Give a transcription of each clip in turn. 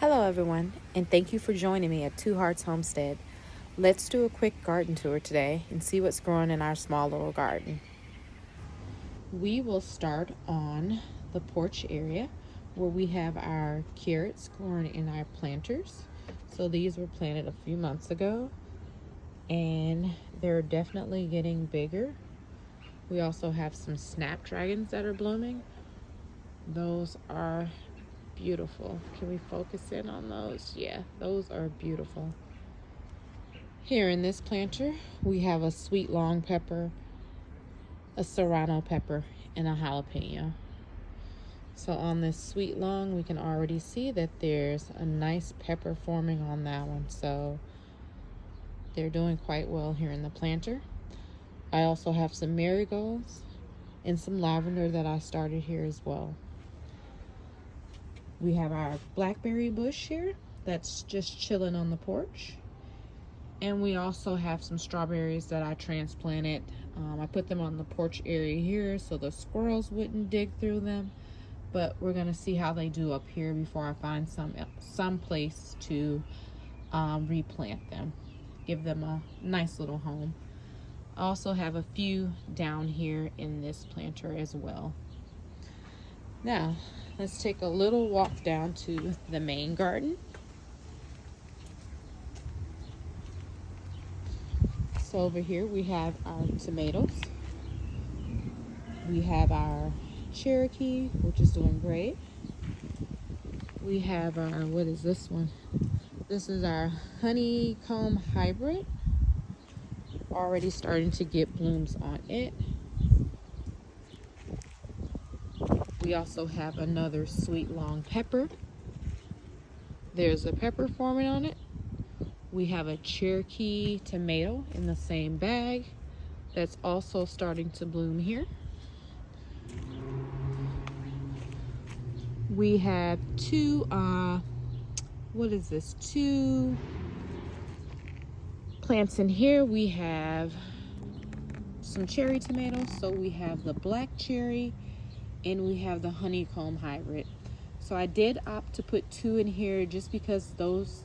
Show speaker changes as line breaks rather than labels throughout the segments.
Hello, everyone, and thank you for joining me at Two Hearts Homestead. Let's do a quick garden tour today and see what's growing in our small little garden. We will start on the porch area where we have our carrots growing in our planters. So these were planted a few months ago and they're definitely getting bigger. We also have some snapdragons that are blooming. Those are beautiful. Can we focus in on those? Yeah, those are beautiful. Here in this planter, we have a sweet long pepper, a serrano pepper, and a jalapeno. So on this sweet long, we can already see that there's a nice pepper forming on that one. So they're doing quite well here in the planter. I also have some marigolds and some lavender that I started here as well. We have our blackberry bush here that's just chilling on the porch. And we also have some strawberries that I transplanted. I put them on the porch area here so the squirrels wouldn't dig through them. But we're gonna see how they do up here before I find some place to replant them. Give them a nice little home. I also have a few down here in this planter as well. Now, let's take a little walk down to the main garden. So over here we have our tomatoes. We have our Cherokee, which is doing great. We have our, what is this one? This is our honeycomb hybrid. Already starting to get blooms on it. We also have another sweet long pepper. There's a pepper forming on it. We have a Cherokee tomato in the same bag that's also starting to bloom here. We have two plants in here. We have some cherry tomatoes. So we have the black cherry and we have the honeycomb hybrid. So I did opt to put two in here just because those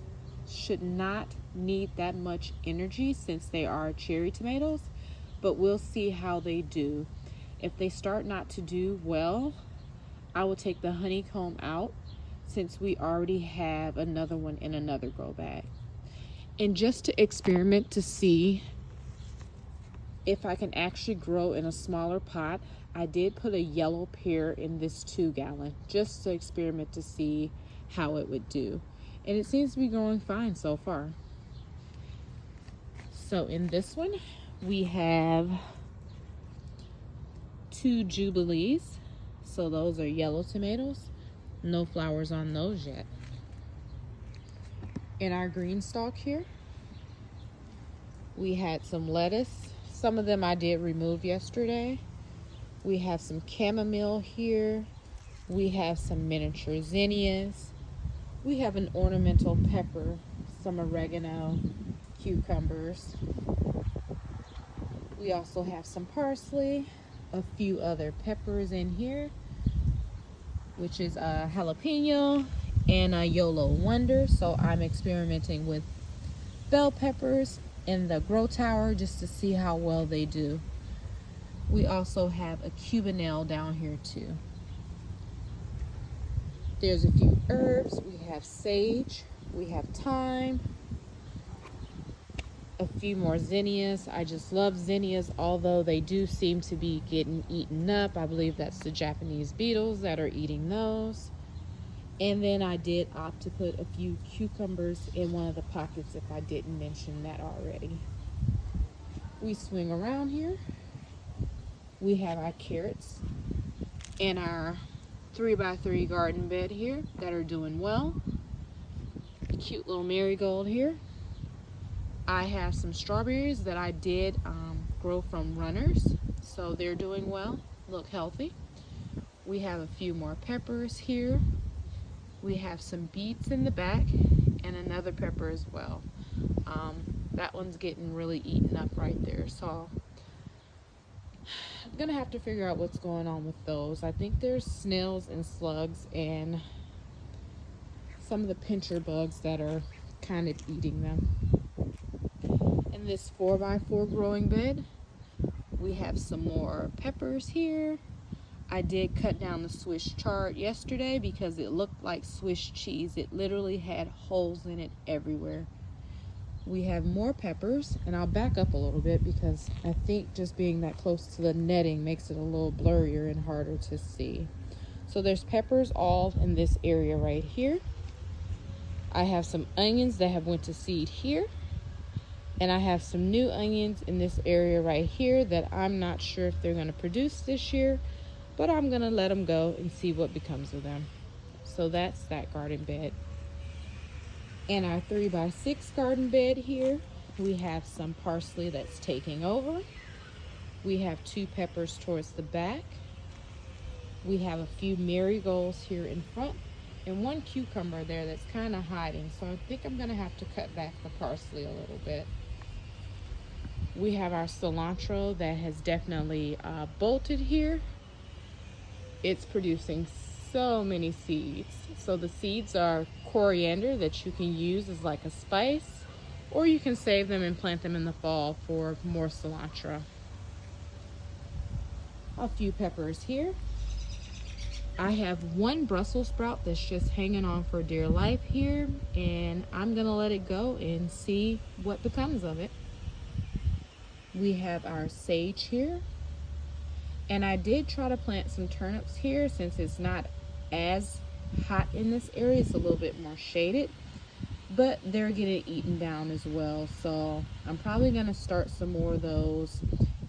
should not need that much energy since they are cherry tomatoes, but we'll see how they do. If they start not to do well, I will take the honeycomb out since we already have another one in another grow bag. And just to experiment to see if I can actually grow in a smaller pot, I did put a yellow pear in this 2-gallon just to experiment to see how it would do. And it seems to be growing fine so far. So in this one, we have 2 jubilees. So those are yellow tomatoes. No flowers on those yet. In our green stalk here, we had some lettuce. Some of them I did remove yesterday. We have some chamomile here. We have some miniature zinnias. We have an ornamental pepper, some oregano, cucumbers. We also have some parsley, a few other peppers in here, which is a jalapeno and a YOLO Wonder. So I'm experimenting with bell peppers in the grow tower just to see how well they do. We also have a cubanelle down here too. There's a few herbs. We have sage, we have thyme, a few more zinnias. I just love zinnias, although they do seem to be getting eaten up. I believe that's the Japanese beetles that are eating those. And then I did opt to put a few cucumbers in one of the pockets if I didn't mention that already. We swing around here. We have our carrots and our 3x3 garden bed here that are doing well. A cute little marigold here. I have some strawberries that I did grow from runners, so they're doing well, look healthy. We have a few more peppers here. We have some beets in the back and another pepper as well. That one's getting really eaten up right there, so I'm gonna have to figure out what's going on with those. I think there's snails and slugs and some of the pincher bugs that are kind of eating them. In this 4x4 growing bed, we have some more peppers here. I did cut down the Swiss chard yesterday because it looked like Swiss cheese. It literally had holes in it everywhere. We have more peppers, and I'll back up a little bit because I think just being that close to the netting makes it a little blurrier and harder to see. So there's peppers all in this area right here. I have some onions that have went to seed here. And I have some new onions in this area right here that I'm not sure if they're going to produce this year, but I'm going to let them go and see what becomes of them. So that's that garden bed. In our 3x6 garden bed here, we have some parsley that's taking over. We have 2 peppers towards the back. We have a few marigolds here in front and 1 cucumber there that's kind of hiding. So I think I'm going to have to cut back the parsley a little bit. We have our cilantro that has definitely bolted here. It's producing so many seeds. So the seeds are coriander that you can use as like a spice, or you can save them and plant them in the fall for more cilantro. A few peppers here. I have 1 Brussels sprout that's just hanging on for dear life here, and I'm gonna let it go and see what becomes of it. We have our sage here, and I did try to plant some turnips here since it's not as hot in this area. It's a little bit more shaded, but they're getting eaten down as well. So I'm probably going to start some more of those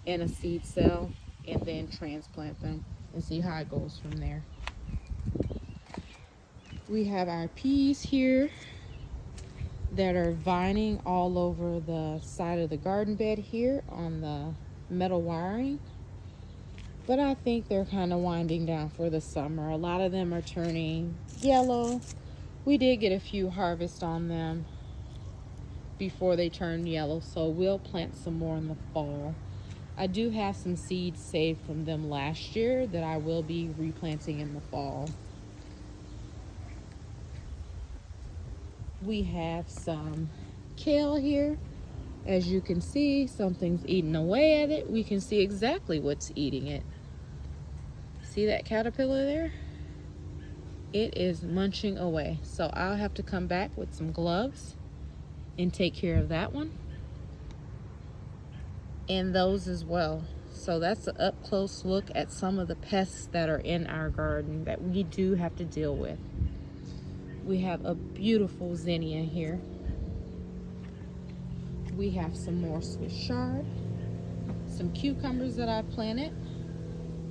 in a seed cell and then transplant them and see how it goes from there. We have our peas here that are vining all over the side of the garden bed here on the metal wiring, but I think they're kind of winding down for the summer. A lot of them are turning yellow. We did get a few harvests on them before they turned yellow, so we'll plant some more in the fall. I do have some seeds saved from them last year that I will be replanting in the fall. We have some kale here. As you can see, something's eating away at it. We can see exactly what's eating it. See that caterpillar there? It is munching away. So I'll have to come back with some gloves and take care of that one. And those as well. So that's an up close look at some of the pests that are in our garden that we do have to deal with. We have a beautiful zinnia here. We have some more Swiss chard, some cucumbers that I planted.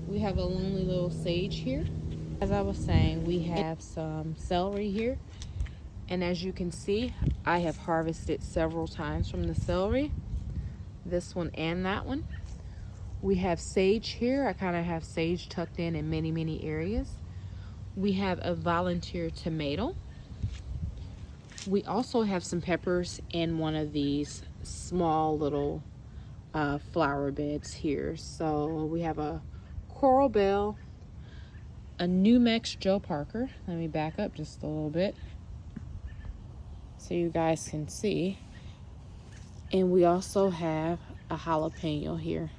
We have a lonely little sage here. As I was saying, we have some celery here. And as you can see, I have harvested several times from the celery. This one and that one. We have sage here. I kind of have sage tucked in many, many areas. We have a volunteer tomato. We also have some peppers in one of these small little flower beds here. So we have a coral bell, a New Mex Joe Parker. Let me back up just a little bit so you guys can see. And we also have a jalapeno here.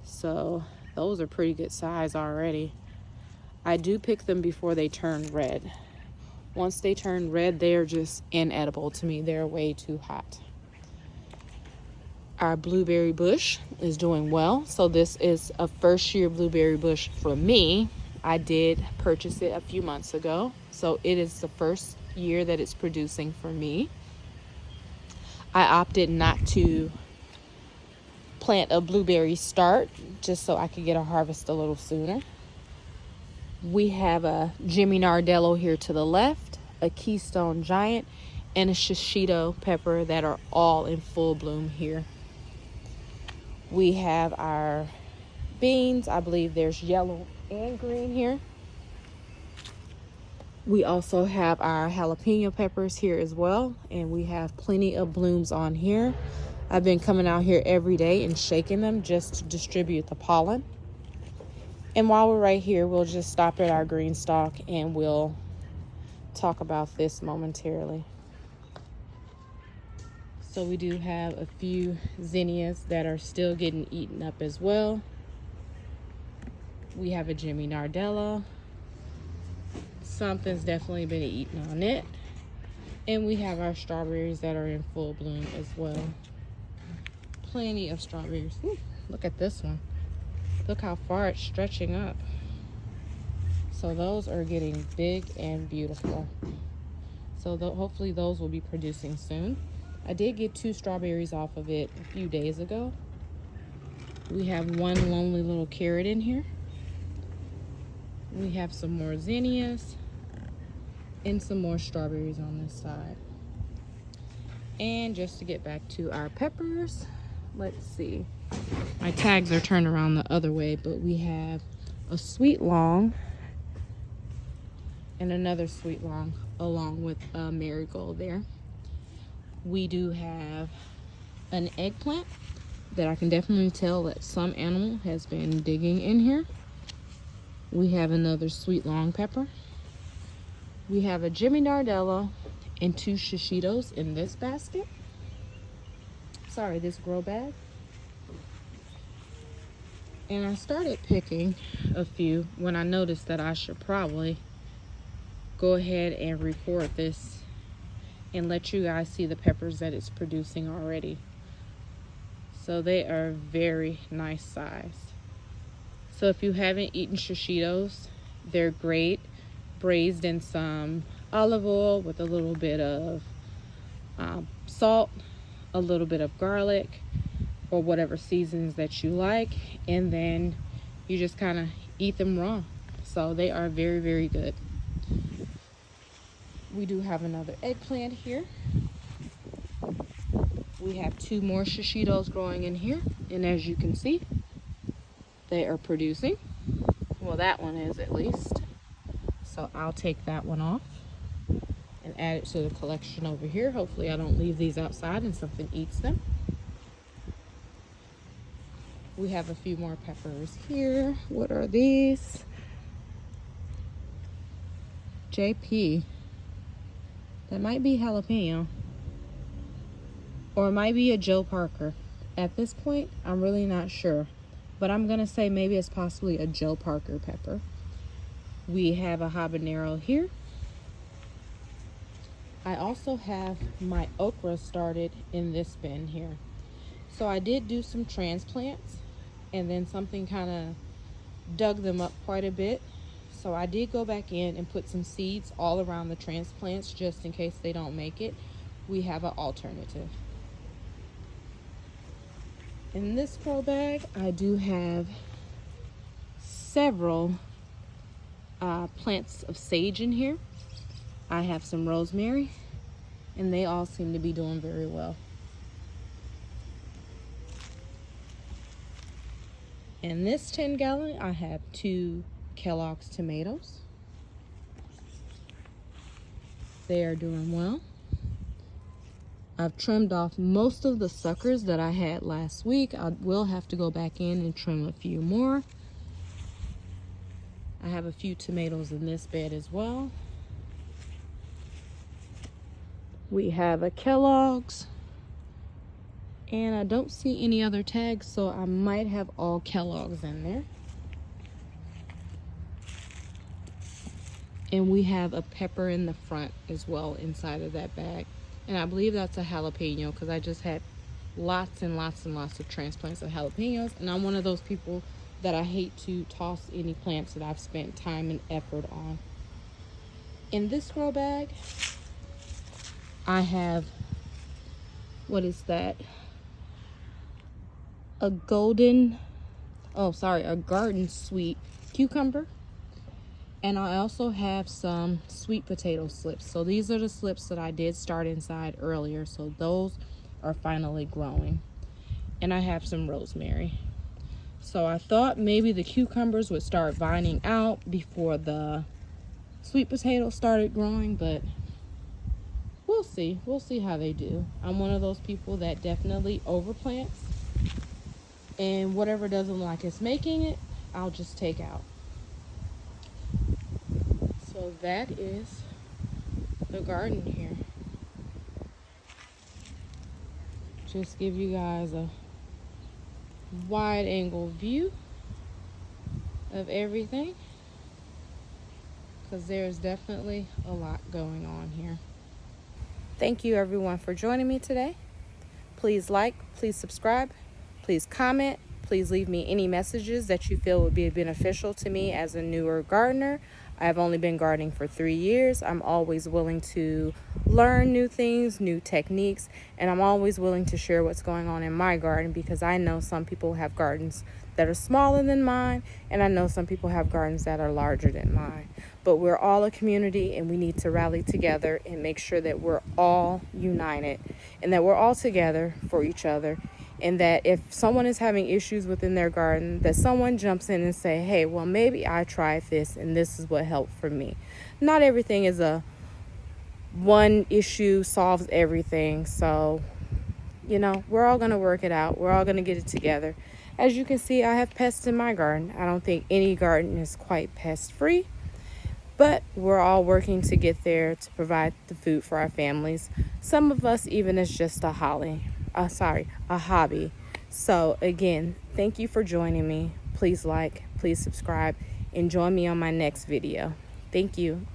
So those are pretty good size already. I do pick them before they turn red. Once they turn red, they are just inedible to me. They're way too hot. Our blueberry bush is doing well. So this is a first year blueberry bush for me. I did purchase it a few months ago. So it is the first year that it's producing for me. I opted not to plant a blueberry start just so I could get a harvest a little sooner. We have a Jimmy Nardello here to the left, a Keystone Giant, and a shishito pepper that are all in full bloom here. We have our beans. I believe there's yellow and green here. We also have our jalapeno peppers here as well, and we have plenty of blooms on here. I've been coming out here every day and shaking them just to distribute the pollen. And while we're right here, we'll just stop at our green stalk and we'll talk about this momentarily. So we do have a few zinnias that are still getting eaten up as well. We have a Jimmy Nardella. Something's definitely been eaten on it. And we have our strawberries that are in full bloom as well. Plenty of strawberries. Ooh, look at this one. Look how far it's stretching up. So those are getting big and beautiful. So hopefully those will be producing soon. I did get 2 strawberries off of it a few days ago. We have one lonely little carrot in here. We have some more zinnias and some more strawberries on this side. And just to get back to our peppers, let's see. My tags are turned around the other way, but we have a sweet long and another sweet long along with a marigold there. We do have an eggplant that I can definitely tell that some animal has been digging in here. We have another sweet long pepper. We have a Jimmy Nardella and 2 shishitos in this basket. Sorry, this grow bag. And I started picking a few when I noticed that I should probably go ahead and record this and let you guys see the peppers that it's producing already. So they are very nice size. So if you haven't eaten shishitos, they're great braised in some olive oil with a little bit of salt, a little bit of garlic, or whatever seasons that you like, and then you just kind of eat them raw. So they are very, very good. We do have another eggplant here. We have 2 more shishitos growing in here, and as you can see, they are producing. Well, that one is at least. So I'll take that one off and add it to the collection over here. Hopefully I don't leave these outside and something eats them. We have a few more peppers here. What are these? JP. That might be jalapeno. Or it might be a Joe Parker. At this point, I'm really not sure. But I'm going to say maybe it's possibly a Joe Parker pepper. We have a habanero here. I also have my okra started in this bin here. So I did do some transplants, and then something kind of dug them up quite a bit. So I did go back in and put some seeds all around the transplants just in case they don't make it. We have an alternative. In this grow bag, I do have several plants of sage in here. I have some rosemary, and they all seem to be doing very well. In this 10-gallon, I have 2 Kellogg's tomatoes. They are doing well. I've trimmed off most of the suckers that I had last week. I will have to go back in and trim a few more. I have a few tomatoes in this bed as well. We have a Kellogg's, and I don't see any other tags, so I might have all Kellogg's in there. And we have a pepper in the front as well inside of that bag. And I believe that's a jalapeno because I just had lots and lots and lots of transplants of jalapenos. And I'm one of those people that I hate to toss any plants that I've spent time and effort on. In this grow bag, I have, what is that? A garden sweet cucumber. And I also have some sweet potato slips. So these are the slips that I did start inside earlier. So those are finally growing. And I have some rosemary. So I thought maybe the cucumbers would start vining out before the sweet potatoes started growing, but we'll see. We'll see how they do. I'm one of those people that definitely overplants. And whatever doesn't look like it's making it, I'll just take out. So that is the garden here. Just give you guys a wide angle view of everything, because there's definitely a lot going on here. Thank you everyone for joining me today. Please like, please subscribe, please comment, please leave me any messages that you feel would be beneficial to me as a newer gardener. I've only been gardening for 3 years. I'm always willing to learn new things, new techniques, and I'm always willing to share what's going on in my garden, because I know some people have gardens that are smaller than mine, and I know some people have gardens that are larger than mine. But we're all a community, and we need to rally together and make sure that we're all united and that we're all together for each other, and that if someone is having issues within their garden, that someone jumps in and say, hey, well, maybe I tried this and this is what helped for me. Not everything is a one issue solves everything. So, we're all going to work it out. We're all going to get it together. As you can see, I have pests in my garden. I don't think any garden is quite pest free, but we're all working to get there to provide the food for our families. Some of us even it's just a hobby. So again, thank you for joining me. Please like, please subscribe, and join me on my next video. Thank you.